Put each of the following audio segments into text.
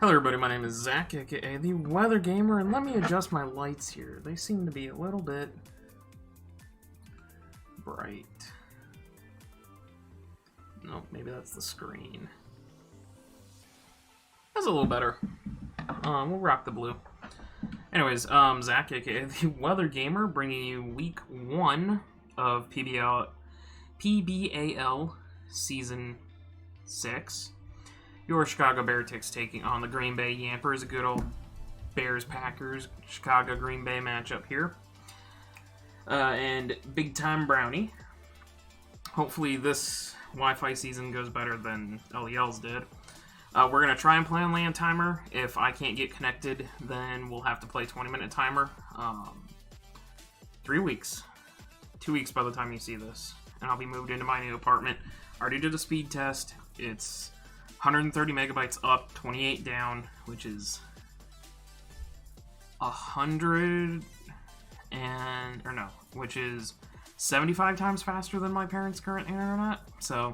Hello everybody, my name is Zach, aka the Weather Gamer, and let me adjust my lights here. They seem to be a little bit bright. Nope, maybe that's the screen. That's a little better. We'll rock the blue. Anyways, Zach, aka the Weather Gamer, bringing you week 1 of PBAL Season 6. Your Chicago Beartics taking on the Green Bay Yampers, a good old Bears-Packers, Chicago-Green Bay matchup here. And Big Time Brownie. Hopefully this Wi-Fi season goes better than LEL's did. We're going to try and play on land timer. If I can't get connected, then we'll have to play 20-minute timer. 3 weeks. 2 weeks by the time you see this. And I'll be moved into my new apartment. Already did a speed test. It's 130 megabytes up, 28 down, which is 75 times faster than my parents' current internet. So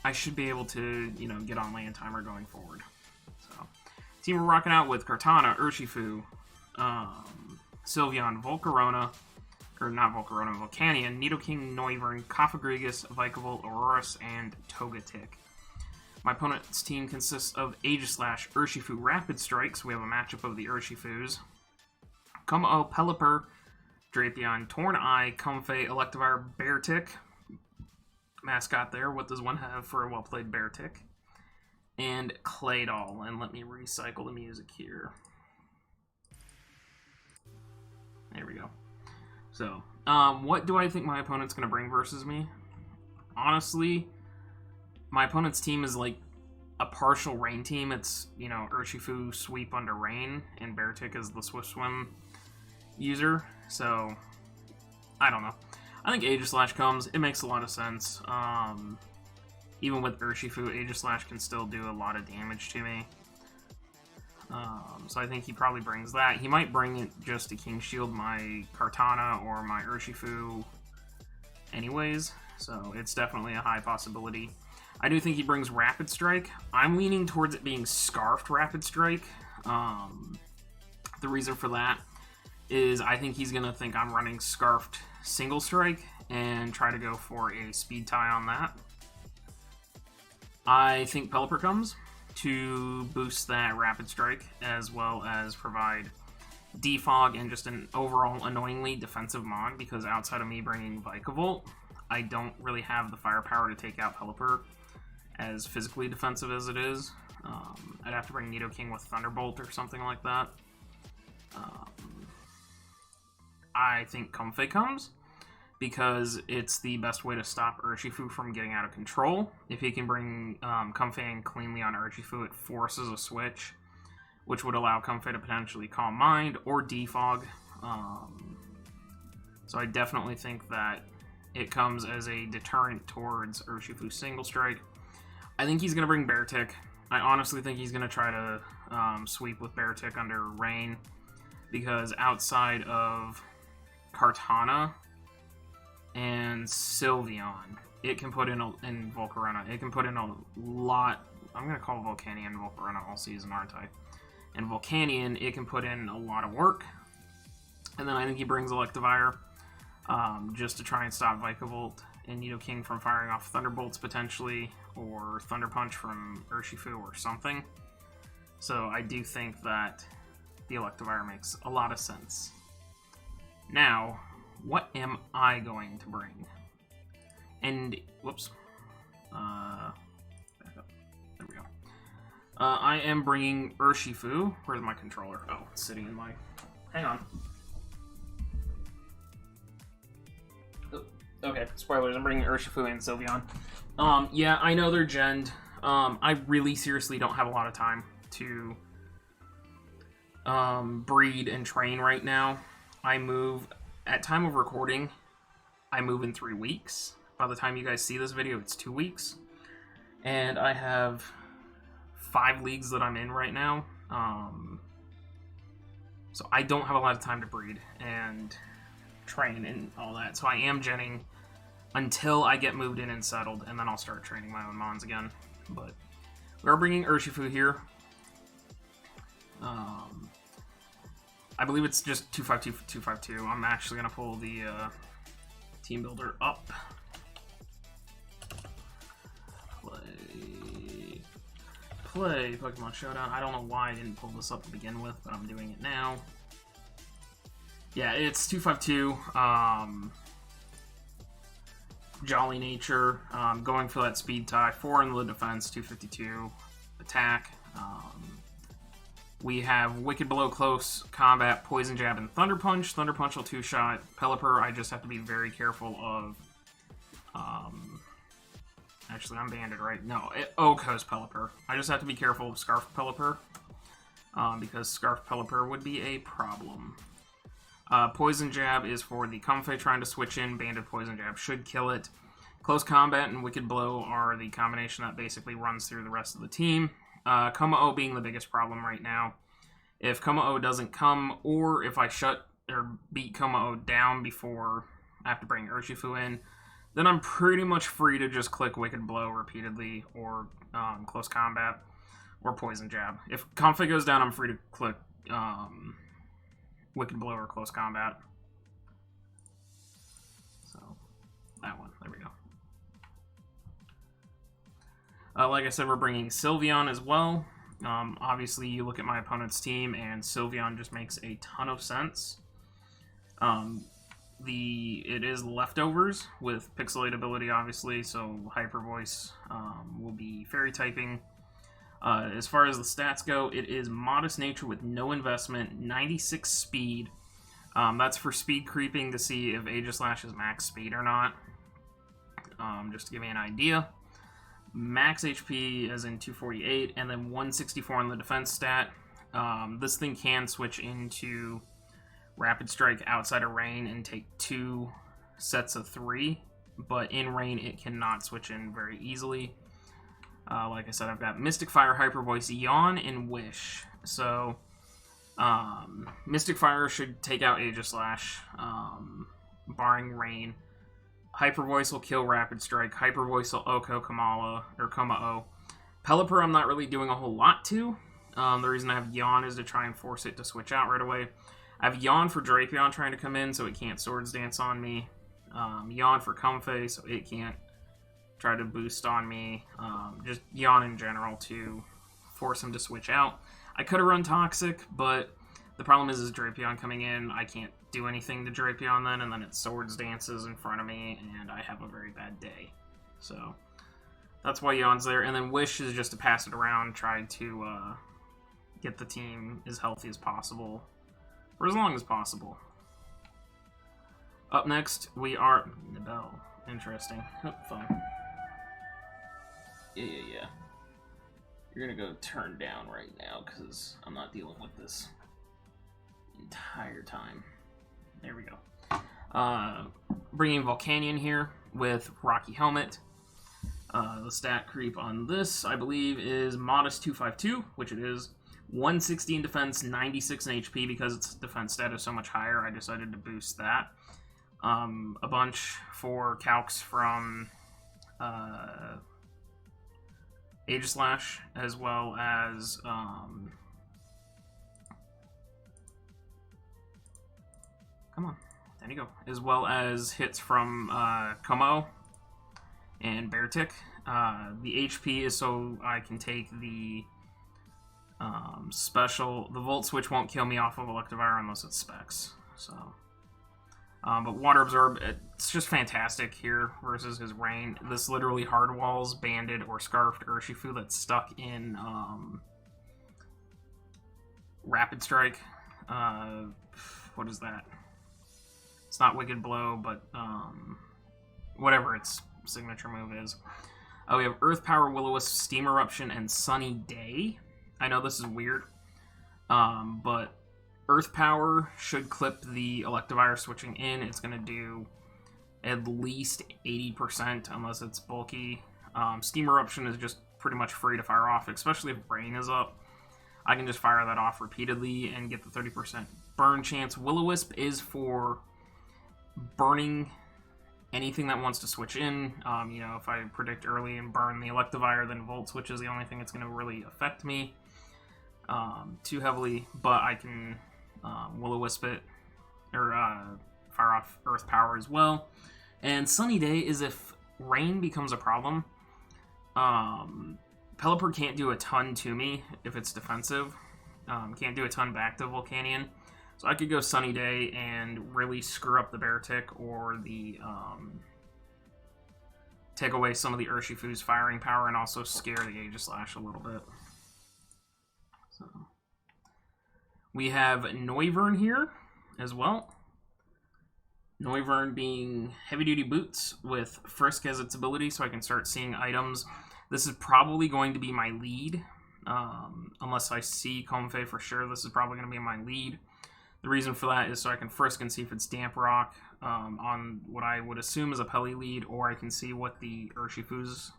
I should be able to, get on land timer going forward. So team we're rocking out with Kartana, Urshifu, Sylveon, Volcarona, or not Volcarona, Volcanion, Nidoking, Noivern, Cofagrigus, Vikavolt, Aurorus, and Togetic. My opponent's team consists of Aegislash, Urshifu, Rapid Strikes. We have a matchup of the Urshifus. Como, Pelipper, Drapion, Tornai, Comfey, Electivire, Beartic. Mascot there. What does one have for a well-played Beartic? And Claydol. And let me recycle the music here. There we go. So, what do I think my opponent's going to bring versus me? Honestly, my opponent's team is like a partial rain team. It's, Urshifu sweep under rain, and Beartic is the Swift Swim user. So, I don't know. I think Aegislash comes. It makes a lot of sense. Even with Urshifu, Aegislash can still do a lot of damage to me. So I think he probably brings that. He might bring it just to King Shield my Kartana or my Urshifu anyways. So it's definitely a high possibility. I do think he brings Rapid Strike. I'm leaning towards it being Scarfed Rapid Strike. The reason for that is I think he's going to think I'm running Scarfed Single Strike and try to go for a Speed Tie on that. I think Pelipper comes to boost that Rapid Strike as well as provide Defog and just an overall annoyingly defensive mon, because outside of me bringing Vikavolt, I don't really have the firepower to take out Pelipper as physically defensive as it is. I'd have to bring Nidoking with Thunderbolt or something like that. I think Comfey comes because it's the best way to stop Urshifu from getting out of control. If he can bring Comfey in cleanly on Urshifu, it forces a switch, which would allow Comfey to potentially Calm Mind or Defog. So I definitely think that it comes as a deterrent towards Urshifu's Single Strike. I think he's going to bring Beartic. I honestly think he's going to try to sweep with Beartic under Rain, because outside of Kartana and Sylveon, it can put in and Volcarona, it can put in a lot. I'm going to call Volcanion Volcarona all season, aren't I? And Volcanion, it can put in a lot of work. And then I think he brings Electivire just to try and stop Vikavolt and Nidoking from firing off Thunderbolts potentially, or Thunder Punch from Urshifu or something. So I do think that the Electivire makes a lot of sense. Now, what am I going to bring? And, whoops. Back up. There we go. I am bringing Urshifu. Where's my controller? Oh, it's sitting in my... Hang on. Okay, spoilers. I'm bringing Urshifu and Sylveon. Yeah, I know they're genned. I really seriously don't have a lot of time to breed and train right now. I move, at time of recording, I move in 3 weeks. By the time you guys see this video, it's 2 weeks. And I have 5 leagues that I'm in right now. So I don't have a lot of time to breed and train and all that. So I am genning until I get moved in and settled, and then I'll start training my own mons again. But we're bringing Urshifu here. I believe it's just 252 for 252. I'm actually going to pull the team builder up. Play Pokemon Showdown. I don't know why I didn't pull this up to begin with, but I'm doing it now. Yeah, it's 252. Jolly Nature. Going for that speed tie. 4 in the defense, 252 attack. We have Wicked Blow, Close Combat, Poison Jab, and Thunder Punch. Thunder Punch will 2-shot. Pelipper, I just have to be very careful of... Actually, I'm banded, right? No, Oko's Pelipper. I just have to be careful of Scarf Pelipper, because Scarf Pelipper would be a problem. Poison Jab is for the Comfey trying to switch in. Banded Poison Jab should kill it. Close Combat and Wicked Blow are the combination that basically runs through the rest of the team. Como-O being the biggest problem right now. If Como-O doesn't come, or if I shut or beat Como-O down before I have to bring Urshifu in, then I'm pretty much free to just click Wicked Blow repeatedly, or Close Combat, or Poison Jab. If Comfey goes down, I'm free to click Wicked Blow or Close Combat. So, that one. There we go. Like I said, we're bringing Sylveon as well. Obviously, you look at my opponent's team, and Sylveon just makes a ton of sense. It is leftovers with Pixelate ability, obviously, so Hyper Voice will be Fairy typing. As far as the stats go, it is Modest Nature with no investment, 96 speed. That's for speed creeping to see if Aegislash is max speed or not, just to give me an idea. Max HP as in 248, and then 164 on the defense stat. This thing can switch into Rapid Strike outside of rain and take 2 sets of 3, but in rain it cannot switch in very easily. Like I said, I've got Mystic Fire, Hyper Voice, Yawn, and Wish. So, Mystic Fire should take out Aegislash, barring rain. Hyper Voice will kill Rapid Strike. Hyper Voice will Oko Kamala, or Como-O. Pelipper I'm not really doing a whole lot to. The reason I have Yawn is to try and force it to switch out right away. I have Yawn for Drapion trying to come in, so it can't Swords Dance on me. Yawn for Comfey, so it can't try to boost on me. Just Yawn in general to force him to switch out. I could have run Toxic, but the problem is Drapion coming in, I can't do anything to Drapion then, and then it Swords Dances in front of me, and I have a very bad day. So, that's why Yawn's there. And then Wish is just to pass it around, try to get the team as healthy as possible, for as long as possible. Up next, we are... Nibel. Interesting. Oh, fine. Yeah. You're gonna go turn down right now, because I'm not dealing with this entire time. There we go. Bringing Volcanion here with Rocky Helmet. The stat creep on this, I believe, is Modest 252, which it is. 160 in defense, 96 in HP. Because its defense stat is so much higher, I decided to boost that. A bunch for calcs from Aegislash, as well as come on, there you go. As well as hits from Como and Beartic. The HP is so I can take the special. The Volt Switch won't kill me off of Electivire unless it's Specs. So, but Water Absorb, it's just fantastic here versus his Rain. This literally hard walls Banded or Scarfed Urshifu that's stuck in Rapid Strike. What is that? It's not Wicked Blow, but whatever its signature move is. We have Earth Power, Will-O-Wisp, Steam Eruption, and Sunny Day. I know this is weird, but Earth Power should clip the Electivire switching in. It's going to do at least 80% unless it's bulky. Steam Eruption is just pretty much free to fire off, especially if Brain is up. I can just fire that off repeatedly and get the 30% burn chance. Will-O-Wisp is for burning anything that wants to switch in. You know, if I predict early and burn the Electivire, then Volt Switch is the only thing that's going to really affect me. too heavily, but I can Will-O-Wisp it, or fire off Earth Power as well. And Sunny Day is if rain becomes a problem. Pelipper can't do a ton to me if it's defensive. Can't do a ton back to Volcanion. So I could go Sunny Day and really screw up the Beartic or the take away some of the Urshifu's firing power and also scare the Aegislash a little bit. So we have Noivern here as well. Noivern being heavy-duty boots with Frisk as its ability, so I can start seeing items. This is probably going to be my lead. Unless I see Comfey for sure, this is probably going to be my lead. The reason for that is so I can Frisk and see if it's Damp Rock on what I would assume is a Peli lead, or I can see what the Urshifu's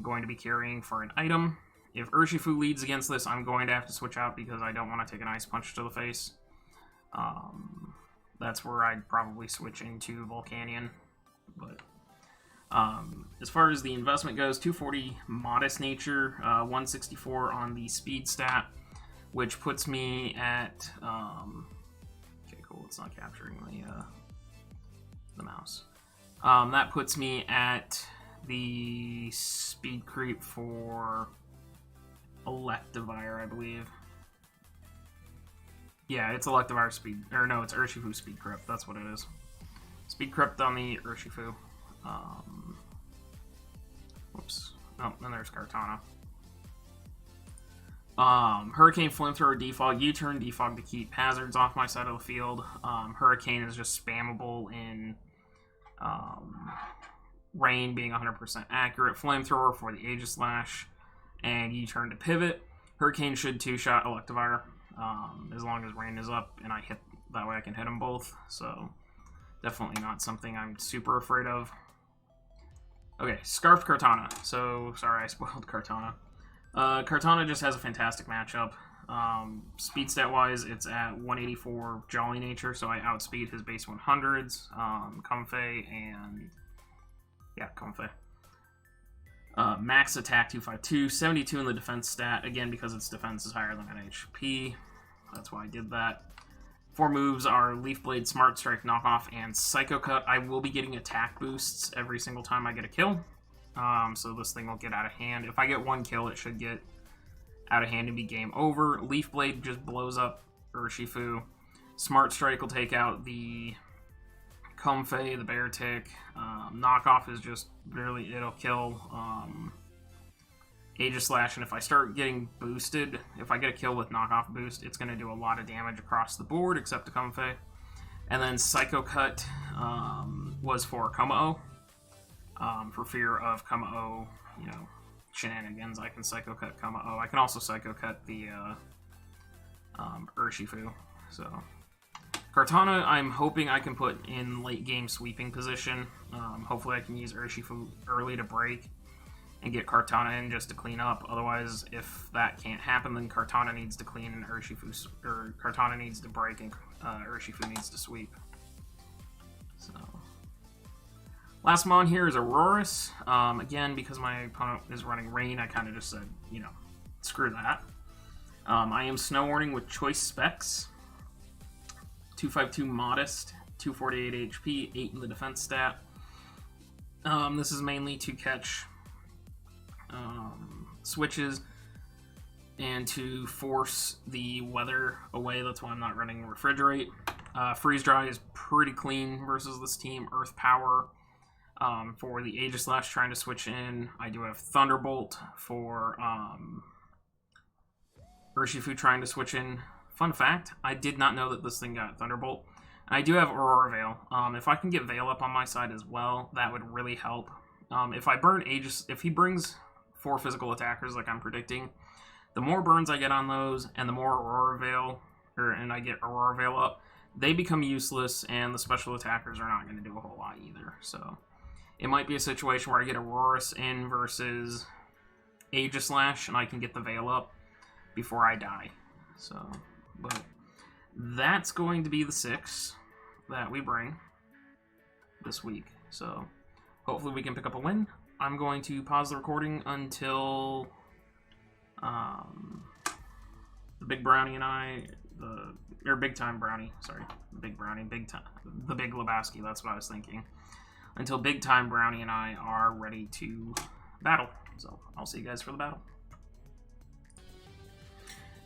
going to be carrying for an item. If Urshifu leads against this, I'm going to have to switch out because I don't want to take an Ice Punch to the face. That's where I'd probably switch into Volcanion. But as far as the investment goes, 240 Modest Nature, 164 on the Speed stat, which puts me at... okay, cool, it's not capturing the mouse. That puts me at the Speed Creep for Electivire, I believe. Yeah, it's Electivire Speed, or no, it's Urshifu Speed Crypt, that's what it is. Speed Crypt on the Urshifu. Whoops. Oh, then there's Kartana. Hurricane, Flamethrower, Defog, U-Turn, Defog to keep hazards off my side of the field. Hurricane is just spammable in Rain being 100% accurate. Flamethrower for the Aegislash, and U-Turn to pivot. Hurricane should two-shot Electivire. As long as Rain is up and I hit, that way I can hit them both. So definitely not something I'm super afraid of. Okay, Scarf Kartana. So sorry I spoiled Kartana. Kartana just has a fantastic matchup. Speed stat wise, it's at 184 Jolly Nature, so I outspeed his base 100s. Comfey and yeah, Comfey. Max attack 252, 72 in the defense stat, again because its defense is higher than an HP. That's why I did that. 4 moves are Leaf Blade, Smart Strike, Knockoff, and Psycho Cut. I will be getting attack boosts every single time I get a kill. So this thing will get out of hand. If I get 1 kill, it should get out of hand and be game over. Leaf Blade just blows up Urshifu. Smart Strike will take out the Comfey, the Beartic. Knockoff is just really, it'll kill Aegislash, and if I start getting boosted, if I get a kill with Knockoff boost, it's going to do a lot of damage across the board, except to Comfey. And then Psycho Cut was for Kommo-o. For fear of Kommo-o, you know, shenanigans, I can Psycho Cut Kommo-o. I can also Psycho Cut the Urshifu. So Kartana, I'm hoping I can put in late game sweeping position. Hopefully I can use Urshifu early to break and get Kartana in just to clean up. Otherwise, if that can't happen, then Kartana needs to clean and Urshifu, or Kartana needs to break and Urshifu needs to sweep. So last mon here is Aurorus. Again, because my opponent is running Rain, I kind of just said, you know, screw that. I am Snow Warning with Choice Specs. 252 Modest, 248 HP, 8 in the defense stat. This is mainly to catch switches and to force the weather away. That's why I'm not running Refrigerate. Freeze Dry is pretty clean versus this team. Earth Power for the Aegislash trying to switch in. I do have Thunderbolt for Urshifu trying to switch in. Fun fact, I did not know that this thing got Thunderbolt. I do have Aurora Veil. If I can get Veil up on my side as well, that would really help. If I burn Aegis, if he brings 4 physical attackers like I'm predicting, the more burns I get on those, and the more Aurora Veil, and I get Aurora Veil up, they become useless, and the special attackers are not going to do a whole lot either. So it might be a situation where I get Aurorus in versus Aegislash, and I can get the Veil up before I die. So, but that's going to be the 6 that we bring this week. So hopefully we can pick up a win. I'm going to pause the recording until Big Brownie and I, or Big Time Brownie, sorry, Big Brownie, the Big Lebowski, that's what I was thinking. Until Big Time Brownie and I are ready to battle. So I'll see you guys for the battle.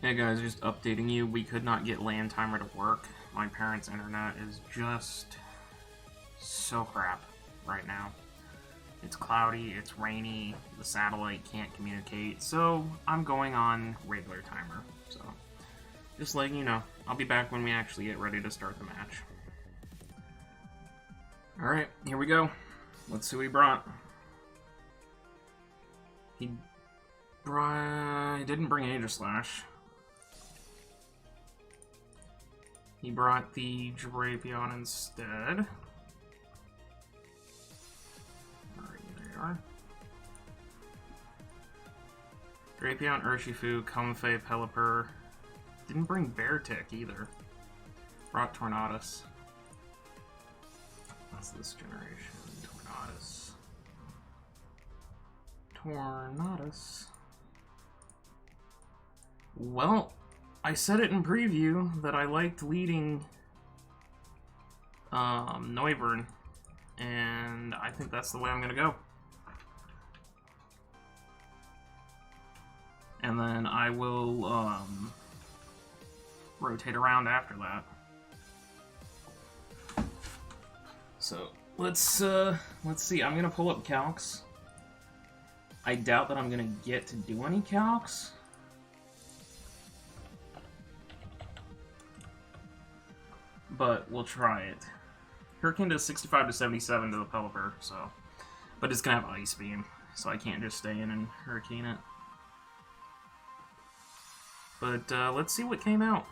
Hey guys, just updating you, we could not get LAN timer to work. My parents' internet is just so crap right now. It's cloudy, it's rainy, the satellite can't communicate, so I'm going on regular timer. So, just letting you know, I'll be back when we actually get ready to start the match. Alright, here we go. Let's see what he brought. He didn't bring Aegislash. He brought the Drapion instead. Drapion, Urshifu, Comfey, Pelipper. Didn't bring Beartic either. Brought Tornadus. That's this generation. Tornadus. Well, I said it in preview that I liked leading Noivern, and I think that's the way I'm gonna go. And then I will rotate around after that. So let's see. I'm gonna pull up calcs. I doubt that I'm gonna get to do any calcs. But we'll try it. Hurricane does 65 to 77 to the Pelipper, so, but it's gonna have Ice Beam, so I can't just stay in and Hurricane it. But let's see what came out.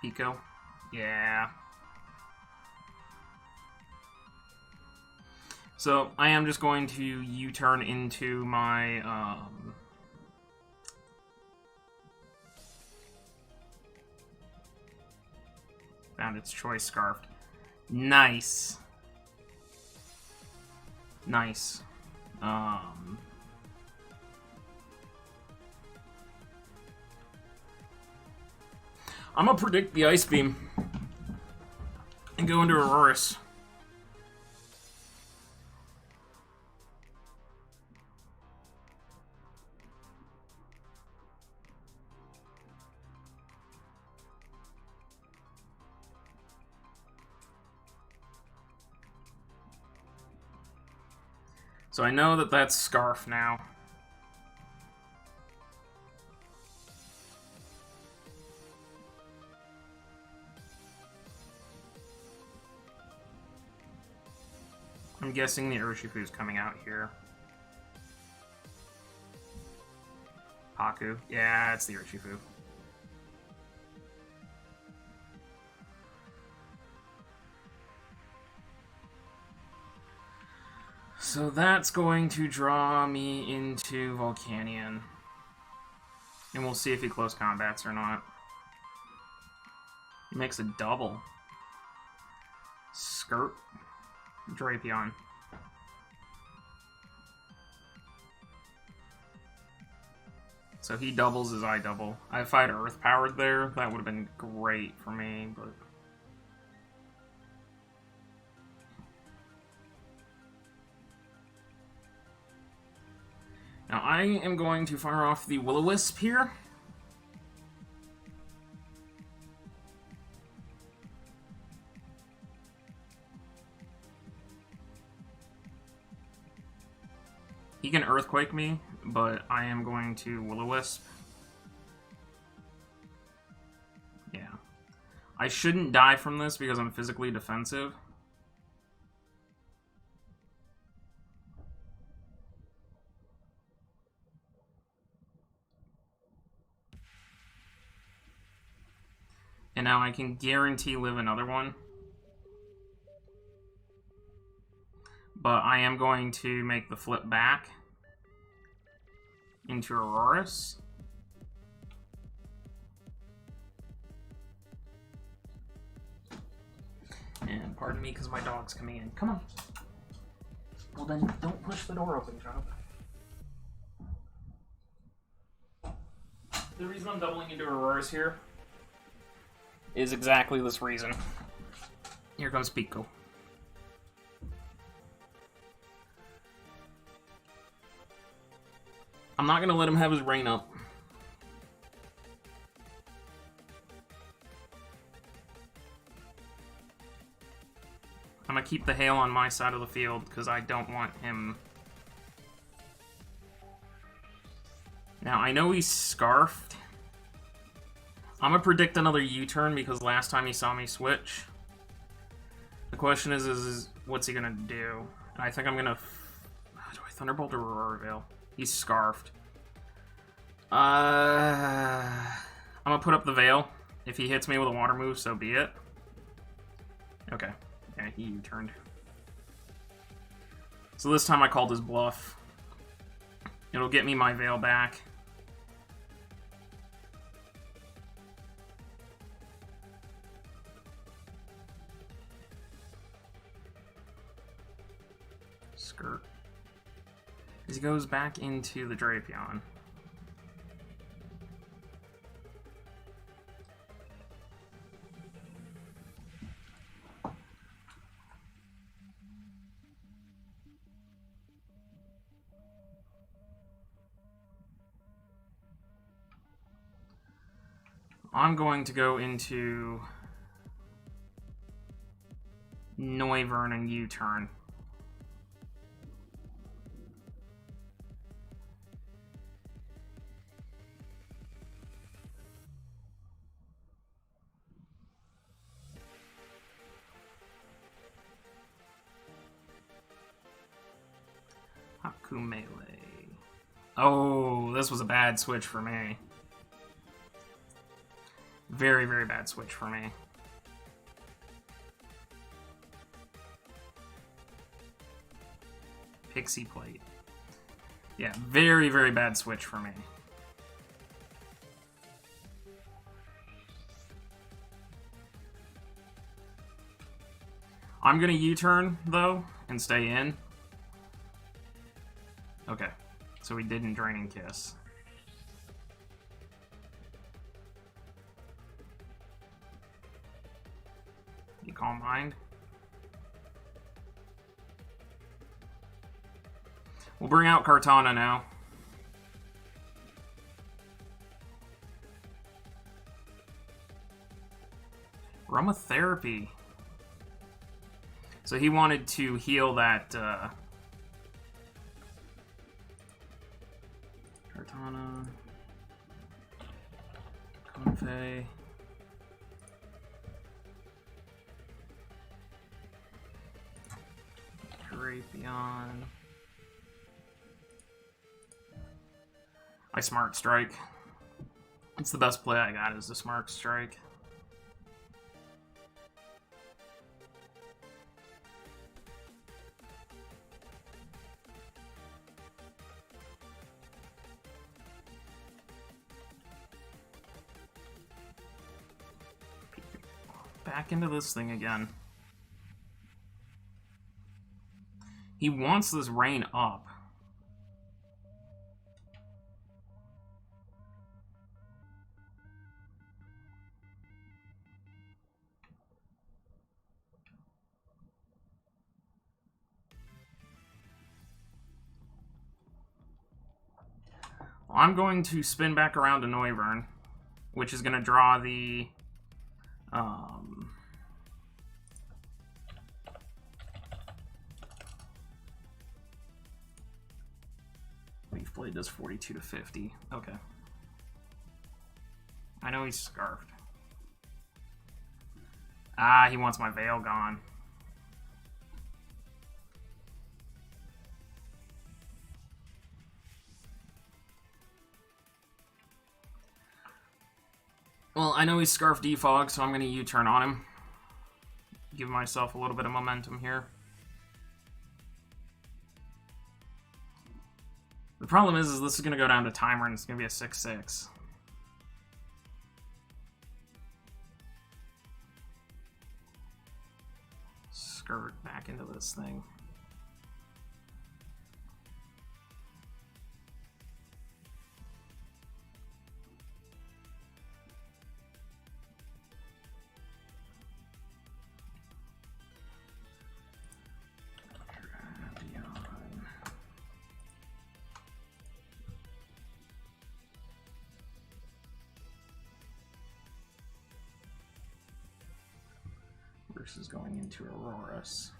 Pico. Yeah. So I am just going to U-turn into my found its choice Scarfed. Nice. Nice. I'm gonna predict the Ice Beam and go into Aurorus. So I know that that's Scarf now. I'm guessing the Urshifu's coming out here. Haku. Yeah, it's the Urshifu. So that's going to draw me into Volcanion. And we'll see if he close combats or not. He makes a double. Skirt. Drapion. So he doubles as I double. If I had Earth powered there, that would have been great for me, but... Now I am going to fire off the Will-O-Wisp here. He can Earthquake me, but I am going to Will-O-Wisp. Yeah. I shouldn't die from this because I'm physically defensive. And now I can guarantee live another one. But I am going to make the flip back into Aurorus. And pardon me because my dog's coming in. Come on. Well then, don't push the door open, Jonathan. The reason I'm doubling into Auroras here is exactly this reason. Here comes Pico. I'm not going to let him have his rain up. I'm going to keep the hail on my side of the field because I don't want him... Now, I know he's scarfed. I'm going to predict another U-turn because last time he saw me switch. The question is what's he going to do? And I think I'm going to... Do I Thunderbolt or Aurora Veil? He's scarfed. I'm going to put up the Veil. If he hits me with a water move, so be it. Okay. Yeah, he U-turned. So this time I called his bluff. It'll get me my Veil back. Skirt. As he goes back into the Drapion. I'm going to go into Noivern and U-turn. Haku Melee. Oh, this was a bad switch for me. Very, very bad switch for me. Pixie Plate. Yeah, very, very bad switch for me. I'm gonna U-turn, though, and stay in. Okay, so we didn't Draining Kiss. You Calm Mind. We'll bring out Kartana now. Aromatherapy. So he wanted to heal that, Kartana. Confe. Drapion. I Smart Strike. It's the best play I got is the Smart Strike. Back into this thing again. He wants this rain up. Well, I'm going to spin back around to Noivern, which is going to draw the... Leaf Blade does 42 to 50. Okay. I know he's scarfed. Ah, he wants my Veil gone. Well, I know he's Scarf Defog, so I'm going to U-turn on him. Give myself a little bit of momentum here. The problem is this is going to go down to timer and it's going to be a 6-6. Skirt back into this thing. versus going into Auroras.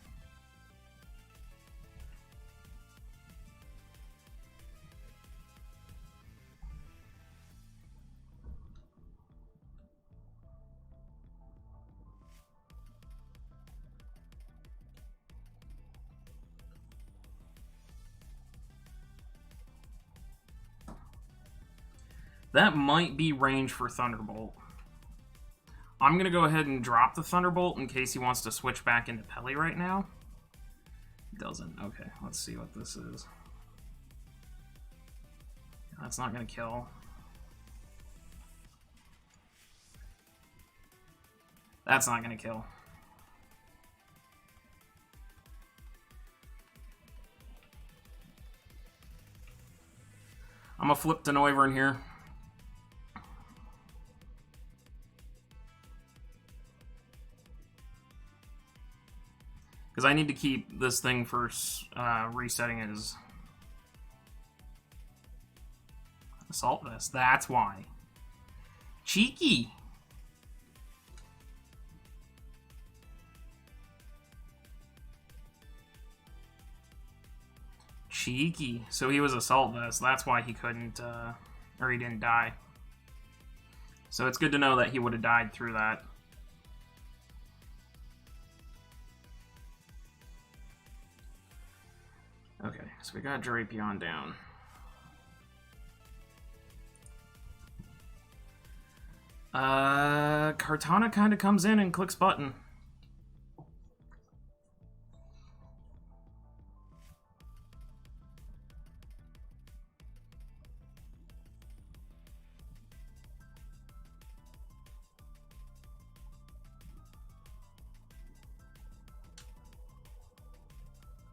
That might be range for Thunderbolt. I'm going to go ahead and drop the Thunderbolt in case he wants to switch back into Peli right now. Doesn't. Okay, let's see what this is. That's not going to kill. That's not going to kill. I'm going to flip to Noivern here. Because I need to keep this thing for resetting his Assault Vest. That's why. Cheeky! Cheeky. So he was Assault Vest. That's why he couldn't, or he didn't die. So it's good to know that he would have died through that. Okay, so we got Drapion down. Kartana kind of comes in and clicks button.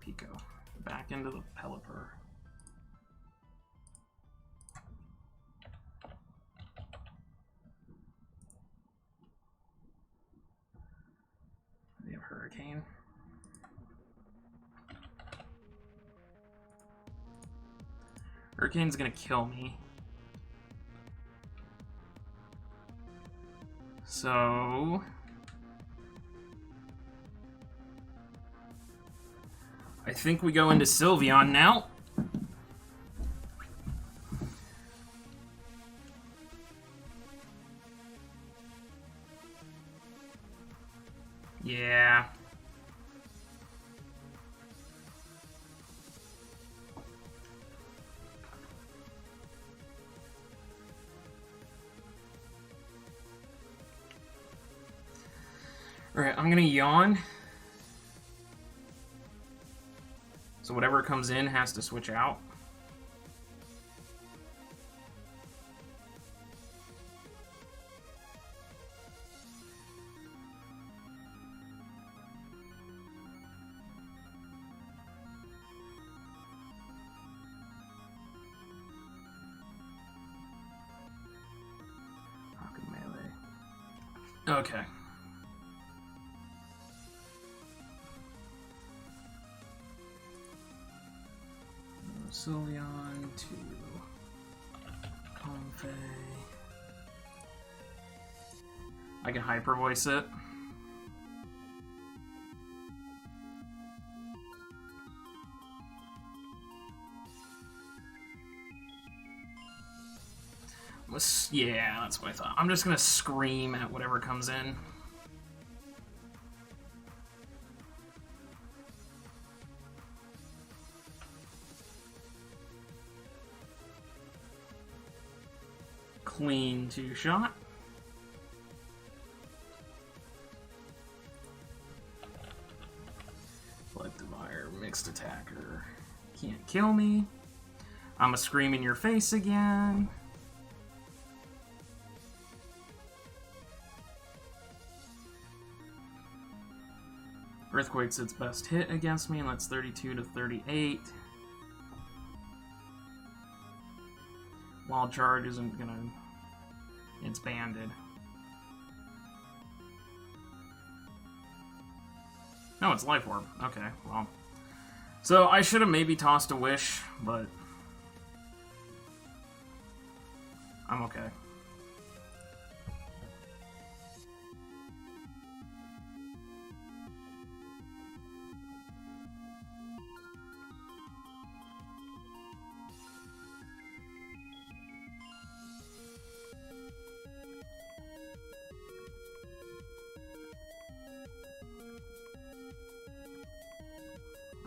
Pico. Back into the Pelipper. We have Hurricane. Hurricane's gonna kill me. So I think we go into Sylveon now. Yeah. Alright, I'm gonna yawn. So whatever comes in has to switch out. Okay. Sylveon to Comfey. I can Hyper Voice it. Yeah, that's what I thought. I'm just gonna scream at whatever comes in. Clean 2-shot. Electivire, mixed attacker. Can't kill me. I'm a scream in your face again. Earthquake's its best hit against me, and that's 32 to 38. Wild Charge isn't gonna... It's banded. No, it's Life Orb. Okay, well. So I should have maybe tossed a Wish, but I'm okay. .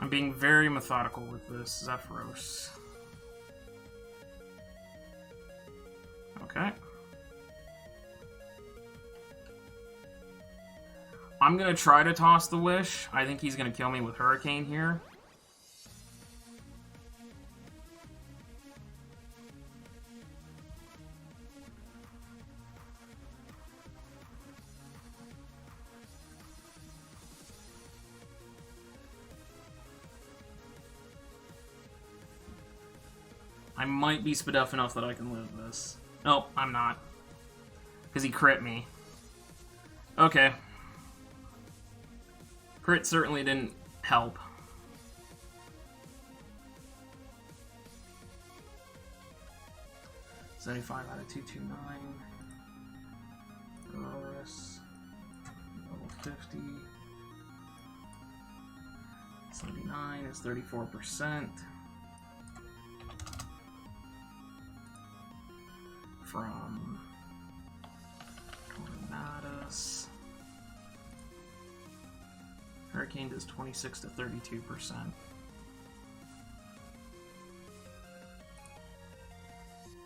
I'm being very methodical with this Zephyros. Okay. I'm gonna try to toss the Wish. I think he's gonna kill me with Hurricane here. I might be Spadef enough that I can live this. Nope, I'm not. Because he crit me. Okay. Crit certainly didn't help. $75 out of 229. Auroras. Level 50. 79 is 34%. From Tornados. Hurricane does 26 to 32%.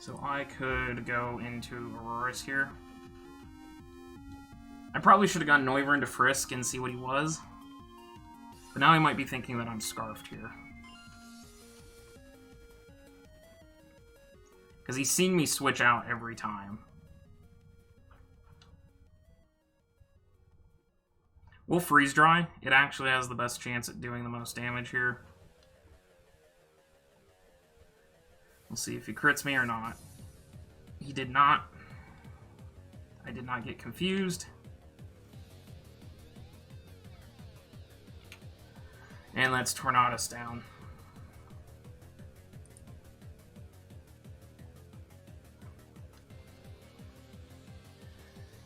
So I could go into Auroras here. I probably should have gone Noivern into Frisk and see what he was. But now I might be thinking that I'm Scarfed here. Because he's seen me switch out every time. We'll Freeze Dry. It actually has the best chance at doing the most damage here. We'll see if he crits me or not. He did not. I did not get confused. And let's Tornadus down.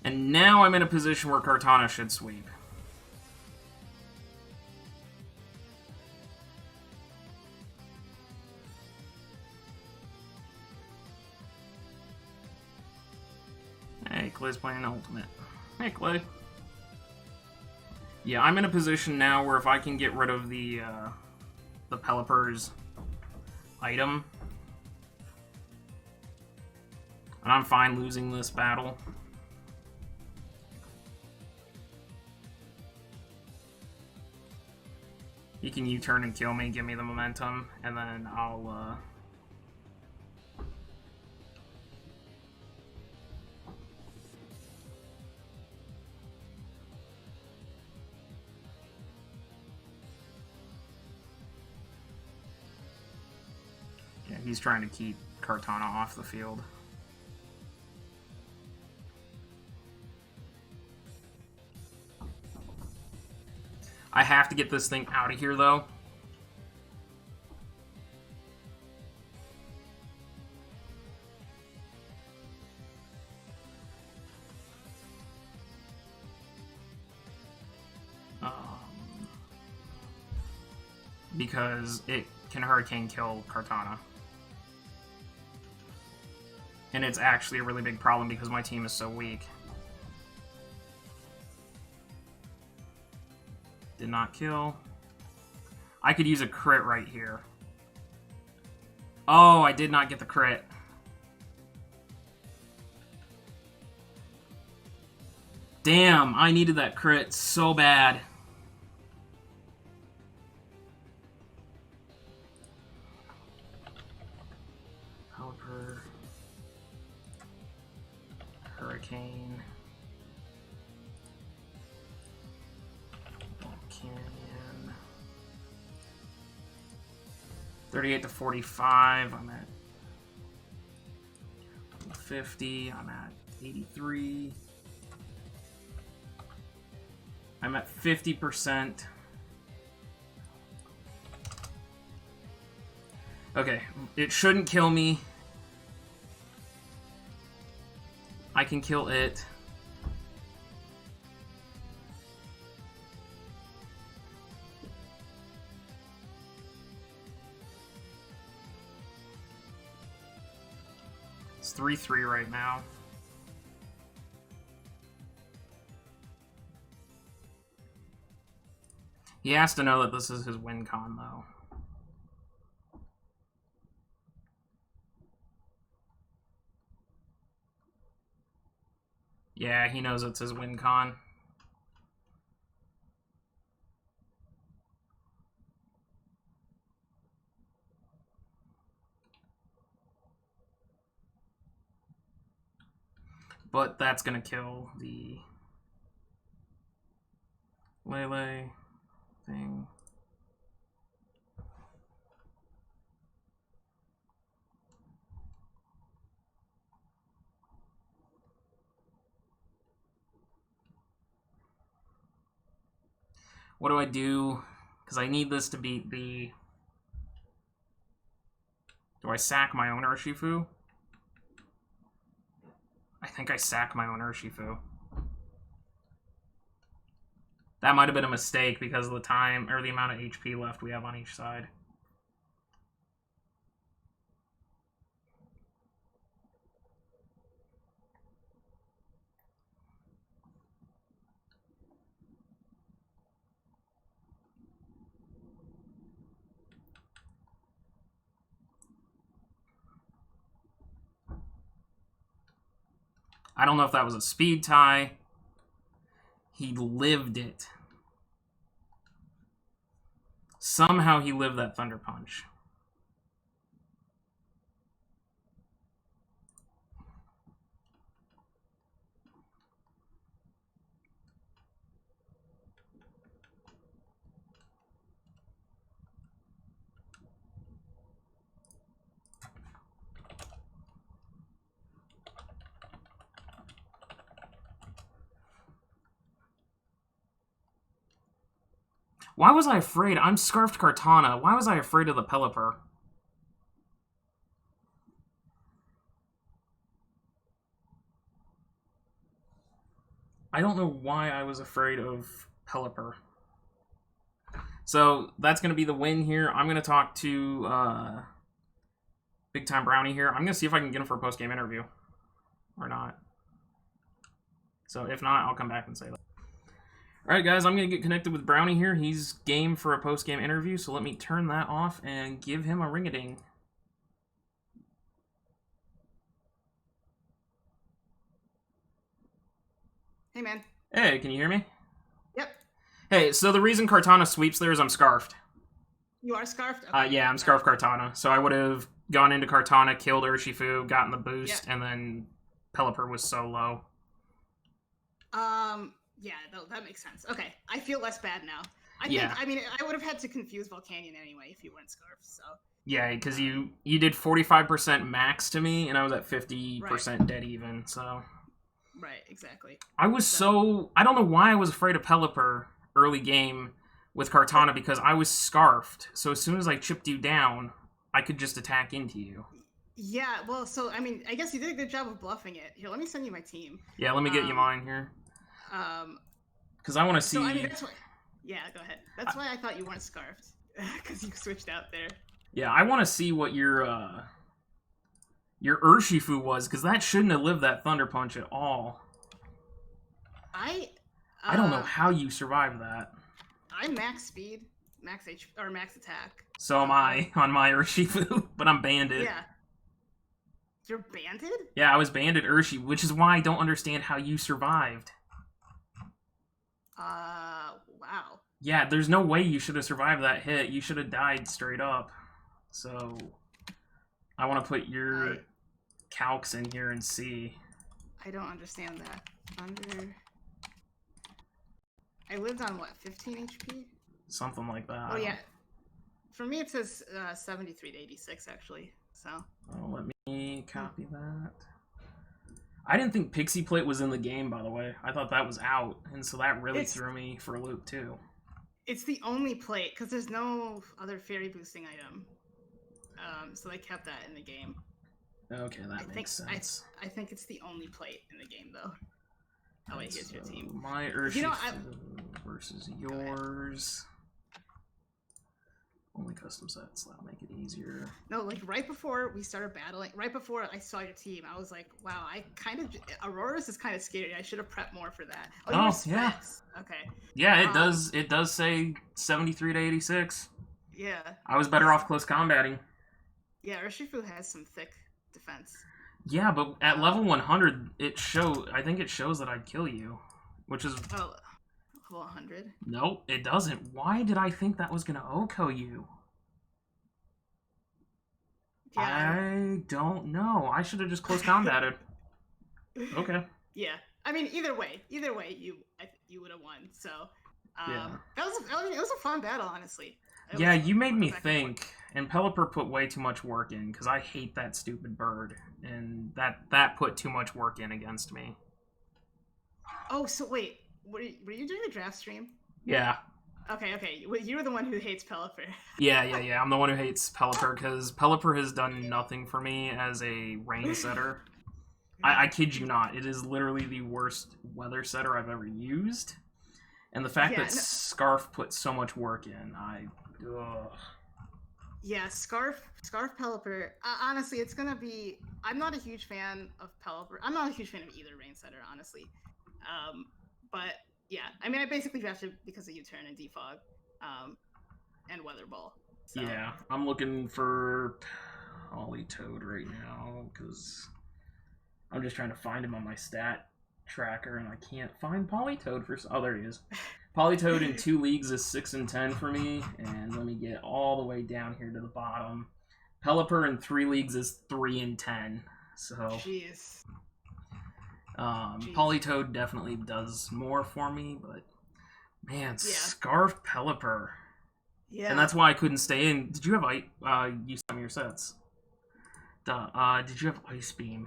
And now I'm in a position where Kartana should sweep. Hey, Clay's playing Ultimate. Hey, Clay. Yeah, I'm in a position now where if I can get rid of the Pelipper's item, and I'm fine losing this battle. He can U-turn and kill me, give me the momentum, and then I'll, yeah, he's trying to keep Kartana off the field. I have to get this thing out of here, though. Because it can Hurricane kill Kartana. And it's actually a really big problem because my team is so weak. Did not kill. I could use a crit right here. Oh, I did not get the crit. Damn, I needed that crit so bad. Pelipper. Hurricane. Canyon. 38 to 45. I'm at 50. I'm at 83. I'm at 50%. Okay, it shouldn't kill me. I can kill it. It's 3-3 right now. He has to know that this is his win con, though. Yeah, he knows it's his win con. But that's gonna kill the Lele thing. What do I do? Because I need this to beat the... Do I sack my own Urshifu? I think I sack my own Urshifu. That might have been a mistake because of the time, or the amount of HP left we have on each side. I don't know if that was a speed tie. He lived it. Somehow he lived that Thunder Punch. Why was I afraid? I'm Scarfed Kartana. Why was I afraid of the Pelipper? I don't know why I was afraid of Pelipper. So that's going to be the win here. I'm going to talk to Big Time Brownie here. I'm going to see if I can get him for a post-game interview. Or not. So if not, I'll come back and say that. Alright guys, I'm going to get connected with Brownie here. He's game for a post-game interview, so let me turn that off and give him a ring-a-ding. Hey man. Hey, can you hear me? Yep. Hey, so the reason Kartana sweeps there is I'm Scarfed. You are Scarfed? Okay. Yeah, I'm Scarfed Kartana. So I would have gone into Kartana, killed Urshifu, gotten the boost, Yep. and then Pelipper was so low. Yeah, that makes sense. Okay, I feel less bad now. I mean, I would have had to confuse Volcanion anyway if you weren't Scarfed, so... Yeah, because you did 45% max to me, and I was at 50% right. dead even, so... Right, exactly. I was so... I don't know why I was afraid of Pelipper early game with Kartana, because I was Scarfed, so as soon as I chipped you down, I could just attack into you. Yeah, well, so, I mean, I guess you did a good job of bluffing it. Here, let me send you my team. Yeah, let me get you mine here. Because I want to see... So, I mean, that's why... Yeah, go ahead. That's why I thought you weren't Scarfed. Because you switched out there. Yeah, I want to see what your Urshifu was, because that shouldn't have lived that Thunder Punch at all. I don't know how you survived that. I'm max speed, max HP, or max attack. So am I on my Urshifu, but I'm banded. Yeah. You're banded? Yeah, I was banded Urshi, which is why I don't understand how you survived. Wow. Yeah, there's no way you should have survived that hit. You should have died straight up. So, I want to put your calcs in here and see. I don't understand that. I lived on, what, 15 HP? Something like that. Oh, yeah. For me, it says 73 to 86, actually. So. Oh, let me copy that. I didn't think Pixie Plate was in the game, by the way. I thought that was out, and so that really threw me for a loop, too. It's the only plate, because there's no other fairy boosting item. So they kept that in the game. Okay, that makes sense. I think it's the only plate in the game, though. Oh, wait, here's your team. My Urshifu versus yours. Only custom sets. That'll make it easier. No, like right before we started battling, right before I saw your team, I was like, wow, I kind of Aurora's is kind of scary. I should have prepped more for that. Oh, you were specs. Yeah. Okay. Yeah, it does. It does say 73 to 86. Yeah. I was better off close combating. Yeah, Urshifu has some thick defense. Yeah, but at level 100, I think it shows that I'd kill you, which is. Oh. 100? Nope, it doesn't. Why did I think that was gonna Oko you? Yeah. I don't know. I should have just close combated. Okay. Yeah. I mean, either way, you would have won. So, yeah. It was a fun battle, honestly. You made me think, and Pelipper put way too much work in because I hate that stupid bird, and that put too much work in against me. Oh, so wait. Were you doing the draft stream? Yeah. Okay. Well, you were the one who hates Pelipper. Yeah. I'm the one who hates Pelipper because Pelipper has done nothing for me as a rain setter. I kid you not. It is literally the worst weather setter I've ever used. And the fact that Scarf put so much work in, Yeah, Scarf Pelipper. Honestly, it's gonna be. I'm not a huge fan of Pelipper. I'm not a huge fan of either rain setter, honestly. But yeah, I mean, I basically drafted because of U-turn and defog, and weather ball. So. Yeah, I'm looking for PeliGoat right now because I'm just trying to find him on my stat tracker, and I can't find PeliGoat for. Oh, there he is. PeliGoat in 2 leagues is 6 and 10 for me, and let me get all the way down here to the bottom. Pelipper in 3 leagues is 3 and 10. So. Jeez. PeliGoat definitely does more for me, but man, Scarf Pelipper. Yeah. And that's why I couldn't stay in. Did you have you sent me your sets? Did you have Ice Beam?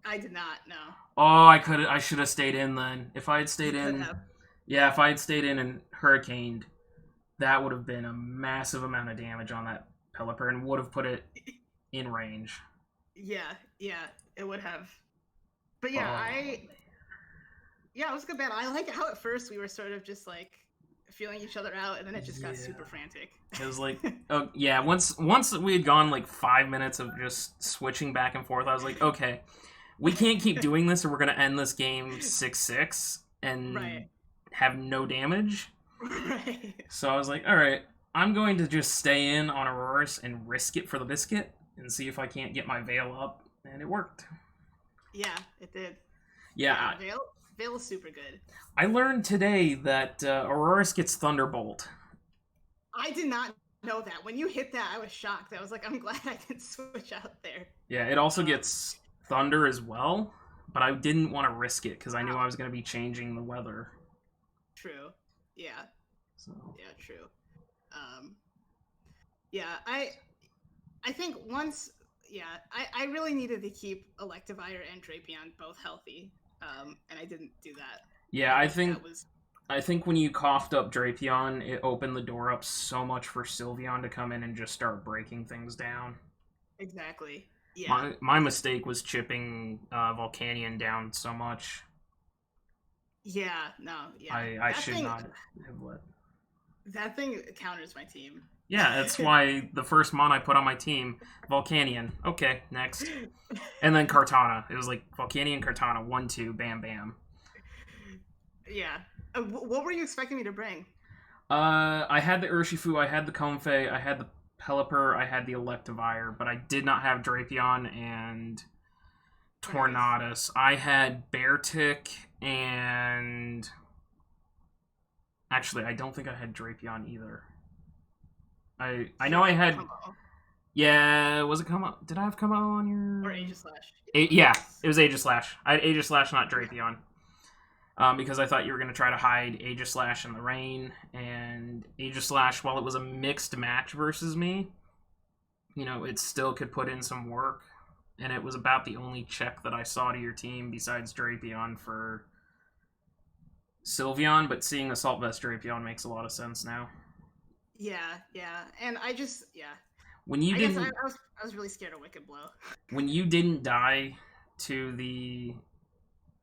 I did not, no. Oh, I should have stayed in then. If I had stayed in. Yeah, if I had stayed in and Hurricaned, that would have been a massive amount of damage on that Pelipper and would have put it in range. Yeah, it would have. But yeah, it was a good battle. I like how at first we were sort of just like feeling each other out, and then it just got super frantic. It was like, once we had gone like 5 minutes of just switching back and forth, I was like, okay, we can't keep doing this, or we're gonna end this game 6-6 and have no damage. Right. So I was like, all right, I'm going to just stay in on Aurora's and risk it for the biscuit and see if I can't get my Veil up, and it worked. Yeah, it did. Yeah, Veil is super good. I learned today that Aurora's gets Thunderbolt. I did not know that. When you hit that, I was shocked. I was like, I'm glad I didn't switch out there. Yeah, it also gets Thunder as well, but I didn't want to risk it because I knew I was going to be changing the weather. True. Yeah. So. Yeah, true. I think once... Yeah, I really needed to keep Electivire and Drapion both healthy, and I didn't do that. Yeah, I think when you coughed up Drapion, it opened the door up so much for Sylveon to come in and just start breaking things down. Exactly. Yeah. My mistake was chipping Volcanion down so much. Yeah, no, yeah. I should not have let. That thing counters my team. Yeah, that's why the first mon I put on my team, Volcanion. Okay, next. And then Kartana. It was like Volcanion, Kartana, 1-2, bam, bam. Yeah. What were you expecting me to bring? I had the Urshifu, I had the Comfey, I had the Pelipper, I had the Electivire, but I did not have Drapion and Tornadus. I had Beartic and... Actually, I don't think I had Drapion either. I know I had... Yeah, was it Como? Did I have Como on your... Or Aegislash. Yeah, it was Aegislash. I had Aegislash, not Drapion. Because I thought you were going to try to hide Aegislash in the rain. And Aegislash, while it was a mixed match versus me, it still could put in some work. And it was about the only check that I saw to your team besides Drapion for Sylveon. But seeing Assault Vest Drapion makes a lot of sense now. Yeah, and I just When you didn't, I was really scared of Wicked Blow. When you didn't die to the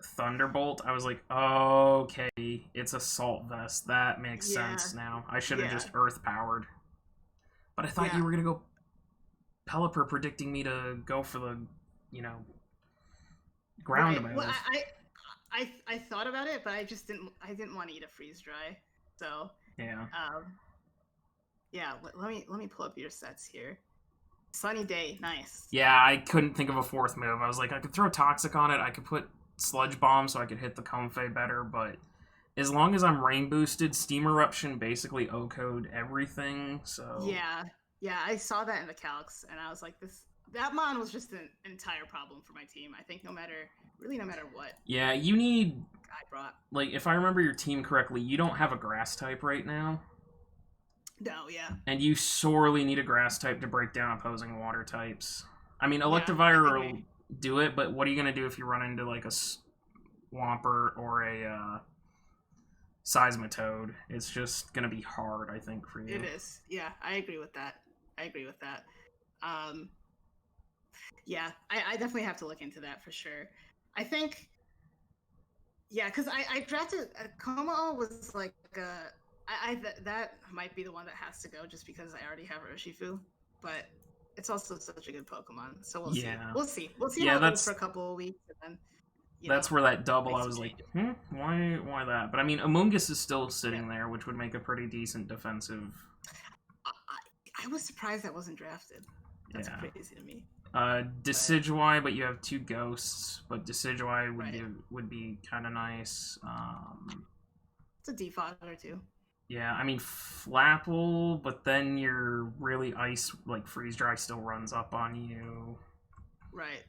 Thunderbolt, I was like, oh, okay, it's Assault Vest. That makes sense now. I should have just Earth powered. But I thought you were gonna go Pelipper, predicting me to go for the, ground Right. Well, moves. I thought about it, but I just didn't. I didn't want to eat a freeze dry. So Yeah. Yeah. Let me pull up your sets here. Sunny day, nice. Yeah, I couldn't think of a fourth move. I was like, I could throw Toxic on it. I could put Sludge Bomb so I could hit the Comfey better, but as long as I'm rain boosted, Steam Eruption basically O-code everything, so... Yeah, I saw that in the calcs, and I was like, that mon was just an entire problem for my team. I think no matter what. Yeah, you need... I brought. Like, if I remember your team correctly, you don't have a Grass type right now. No, yeah. And you sorely need a Grass type to break down opposing Water types. I mean, Electivire will do it, but what are you going to do if you run into, like, a Swampert or a Seismitoad? It's just going to be hard, I think, for you. It is. Yeah, I agree with that. Yeah, I definitely have to look into that for sure. I think, yeah, because I drafted Komao was like that might be the one that has to go just because I already have Urshifu, but it's also such a good Pokemon, so we'll see. We'll see how it goes for a couple of weeks, and then that's where that double, I was like, why that? But I mean, Amoonguss is still sitting there, which would make a pretty decent defensive. I was surprised that wasn't drafted. That's crazy to me. Decidueye, but you have two ghosts, but Decidueye would be kind of nice. It's a defogger too. Yeah, I mean Flapple, but then your really ice, like Freeze Dry, still runs up on you. Right.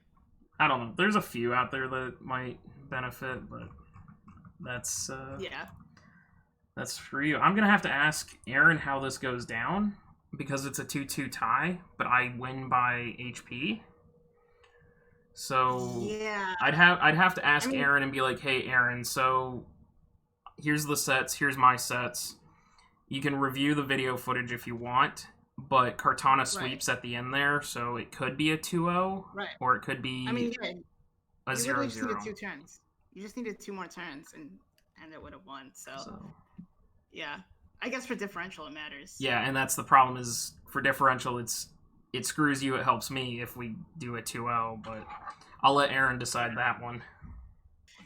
I don't know. There's a few out there that might benefit, but that's that's for you. I'm gonna have to ask Aaron how this goes down because it's a 2-2 tie, but I win by HP. So yeah, I'd have to ask Aaron and be like, hey Aaron, so here's the sets, here's my sets. You can review the video footage if you want, but Kartana sweeps at the end there, so it could be a 2-0, or it could be a 0-0. You just needed 2 turns. You just needed 2 more turns, and it would have won. So, yeah. I guess for differential, it matters. Yeah, and that's the problem is, for differential, it screws you, it helps me if we do a 2-0, but I'll let Aaron decide that one.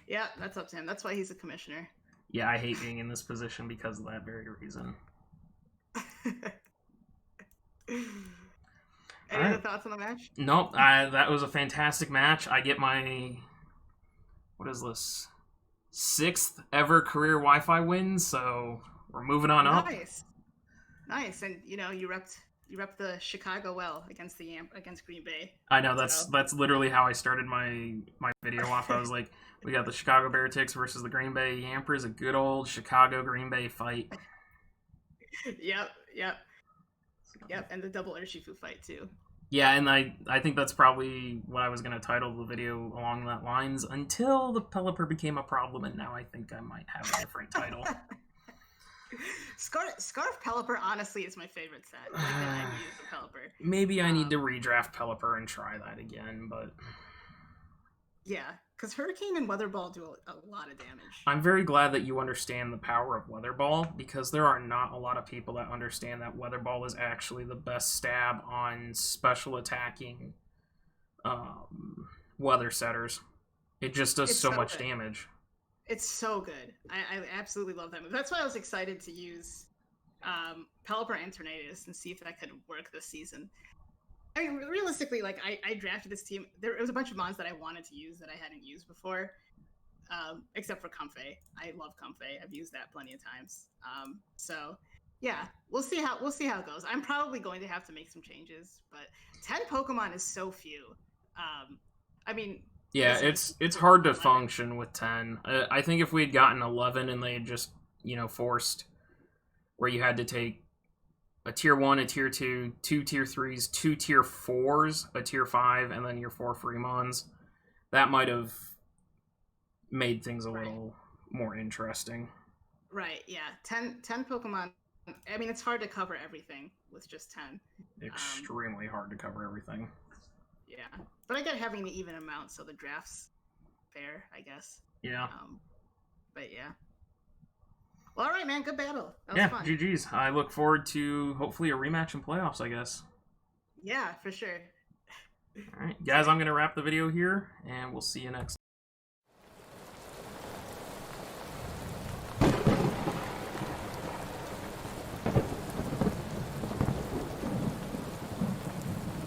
Yeah, that's up to him. That's why he's a commissioner. Yeah, I hate being in this position because of that very reason. Any other thoughts on the match? Nope, that was a fantastic match. I get my, what is this, 6th ever career Wi-Fi win, so we're moving on up. Nice, and you repped the Chicago well against Green Bay. I know, that's literally how I started my video off. I was like, we got the Chicago Beartics versus the Green Bay Yampers, a good old Chicago Green Bay fight. Yep, and the double Urshifu fight too. Yeah, and I think that's probably what I was going to title the video along that lines until the Pelipper became a problem, and now I think I might have a different title. Scarf Pelipper honestly is my favorite set. I've used the Pelipper. Maybe I need to redraft Pelipper and try that again, but yeah, because Hurricane and Weather Ball do a lot of damage. I'm very glad that you understand the power of Weather Ball, because there are not a lot of people that understand that Weather Ball is actually the best stab on special attacking weather setters. It just does so much damage. It's so good. I absolutely love that move. That's why I was excited to use Pelipper and Tornadus and see if that could work this season. I mean, realistically, like, I drafted this team. There was a bunch of mons that I wanted to use that I hadn't used before, except for Comfey. I love Comfey. I've used that plenty of times. So, yeah, we'll see how it goes. I'm probably going to have to make some changes, but 10 Pokemon is so few. I mean... Yeah, it's hard to function with 10. I think if we had gotten 11 and they had just, forced where you had to take a tier 1, a tier 2, 2 tier 3s, 2 tier 4s, a tier 5, and then your 4 Fremons, that might have made things a little more interesting. Right, yeah. 10 Pokemon, I mean, it's hard to cover everything with just 10. Extremely hard to cover everything. Yeah, but I get having the even amount, so the draft's fair, I guess. Yeah. But yeah. All right, man. Good battle. That was Yeah, fun. GG's. I look forward to hopefully a rematch in playoffs, I guess. Yeah, for sure. All right, guys, I'm going to wrap the video here, and we'll see you next